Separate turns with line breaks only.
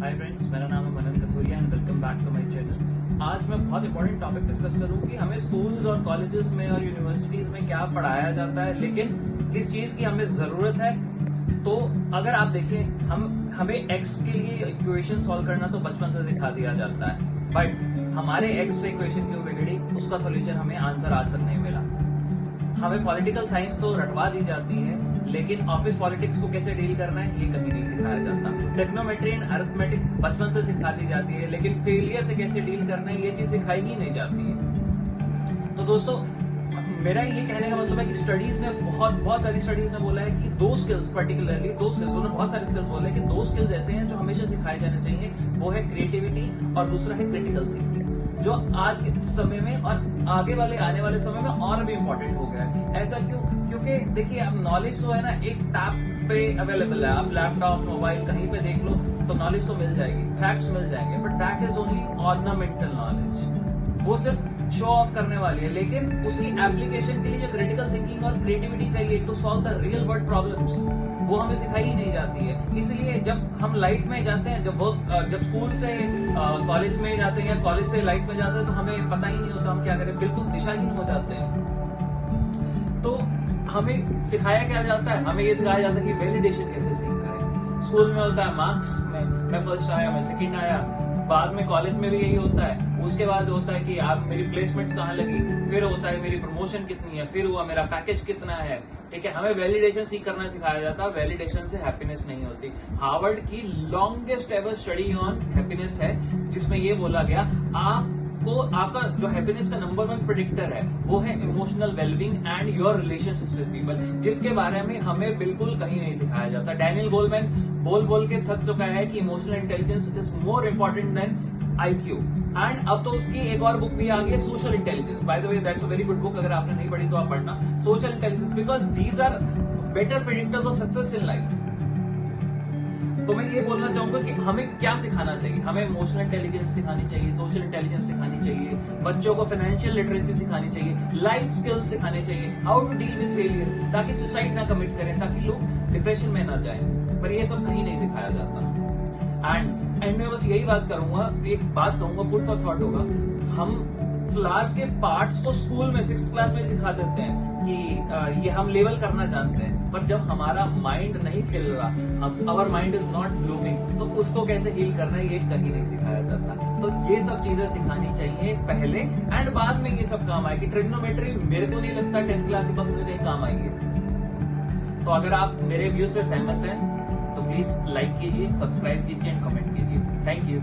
Hi friends, मेरा नाम है Manan Kathoria and welcome back to my channel. आज मैं बहुत इंपॉर्टेंट टॉपिक डिस्कस करूँ कि हमें स्कूल्स और कॉलेजेस में और यूनिवर्सिटीज में क्या पढ़ाया जाता है, लेकिन किस चीज की हमें जरूरत है। तो अगर आप देखें, हमें एक्स के लिए इक्वेशन सॉल्व करना तो बचपन से सिखा दिया जाता है, बट हमारे एक्स से इक्वेशन क्यों बिगड़ी, उसका सोल्यूशन हमें आंसर आज तक नहीं मिला। हमें पॉलिटिकल साइंस तो रटवा दी जाती है, लेकिन ऑफिस पॉलिटिक्स को कैसे डील करना है ये कहीं नहीं सिखाया जाता। टेक्नोमेट्री एंड अरिथमेटिक बचपन से सिखा दी जाती है, लेकिन फेलियर से कैसे डील करना है ये चीज सिखाई ही नहीं जाती है। तो दोस्तों, मेरा ये कहने का मतलब है कि स्टडीज ने बहुत सारी स्टडीज ने बोला है कि दो स्किल्स, पर्टिकुलरली दो स्किल्स, उन्होंने बहुत सारे स्किल्स बोले कि दो स्किल्स ऐसे हैं जो हमेशा सिखाए जाने चाहिए। वो है क्रिएटिविटी और दूसरा है क्रिटिकल थिंकिंग, जो आज के समय में और आने वाले समय में और भी इम्पोर्टेंट हो गया है। ऐसा क्यों? क्योंकि देखिए, अब नॉलेज तो है ना, एक टैप पे अवेलेबल है। आप लैपटॉप, मोबाइल कहीं पे देख लो तो नॉलेज तो मिल जाएगी, फैक्ट्स मिल जाएंगे, but that is only ornamental knowledge. वो सिर्फ शो ऑफ करने वाली है, लेकिन उसकी एप्लीकेशन के लिए जो क्रिटिकल थिंकिंग और क्रिएटिविटी चाहिए to solve the real world problems, वो हमें सिखाई ही नहीं जाती है। इसलिए जब हम लाइफ में जाते हैं, जब स्कूल से कॉलेज में जाते हैं या कॉलेज से लाइफ में जाते हैं, तो हमें पता ही नहीं होता हम क्या करें, बिल्कुल दिशाहीन हो जाते हैं। तो हमें सिखाया क्या जाता है? हमें ये सिखाया जाता है कि वैलिडेशन कैसे सीख करें। स्कूल में होता है मार्क्स में, मैं फर्स्ट आया, मैं सेकंड आया। बाद में कॉलेज में भी यही होता है। उसके बाद होता है कि आप मेरी प्लेसमेंट्स कहाँ लगी, फिर होता है मेरी प्रमोशन कितनी है, फिर हुआ मेरा पैकेज कितना है। ठीक है, हमें वैलिडेशन सीख करना सिखाया जाता है। वैलिडेशन से हैप्पीनेस नहीं होती। हार्वर्ड की longest ever study on happiness है, जिसमें ये बोला गया आपका जो हैप्पीनेस का नंबर 1 प्रेडिक्टर है वो है emotional wellbeing and your relationship with people, जिसके बारे में हमें बिल्कुल कहीं नहीं सिखाया जाता। डैनियल गोलमैन बोल के थक चुका है कि emotional intelligence is more important than IQ। And अब तो उसकी एक और बुक भी आ गई है, social intelligence. By the way, that's a very good book. अगर आपने नहीं पढ़ी तो आप पढ़ना social intelligence, because these are better predictors of success in life. तो मैं ये बोलना चाहूंगा कि हमें क्या सिखाना चाहिए। हमें इमोशनल इंटेलिजेंस सिखानी चाहिए, सोशल इंटेलिजेंस सिखानी चाहिए, बच्चों को फाइनेंशियल लिटरेसी सिखानी चाहिए, लाइफ स्किल्स सिखाने चाहिए, how to deal with failure, ताकि सुसाइड ना कमिट करें, ताकि लोग डिप्रेशन में ना जाएं। पर ये सब कहीं नहीं सिखाया जाता। एंड मैं बस यही बात करूंगा, एक बात कहूंगा, फूड फॉर थॉट होगा। हम क्लास के पार्ट्स तो स्कूल में 6th क्लास में सिखा देते हैं कि ये हम लेवल करना जानते हैं, पर जब हमारा माइंड नहीं खिल रहा, our mind is not blooming, तो उसको कैसे हील करना है ये कहीं नहीं सिखाया जाता। तो ये सब चीजें सिखानी चाहिए पहले, एंड बाद में ये सब काम आएगी। ट्रिग्नोमेट्री मेरे को नहीं लगता 10th क्लास के बाद मुझे कहीं काम आएगी। तो अगर आप मेरे व्यू से सहमत हैं तो प्लीज लाइक कीजिए, सब्सक्राइब कीजिए एंड कमेंट कीजिए। Thank you.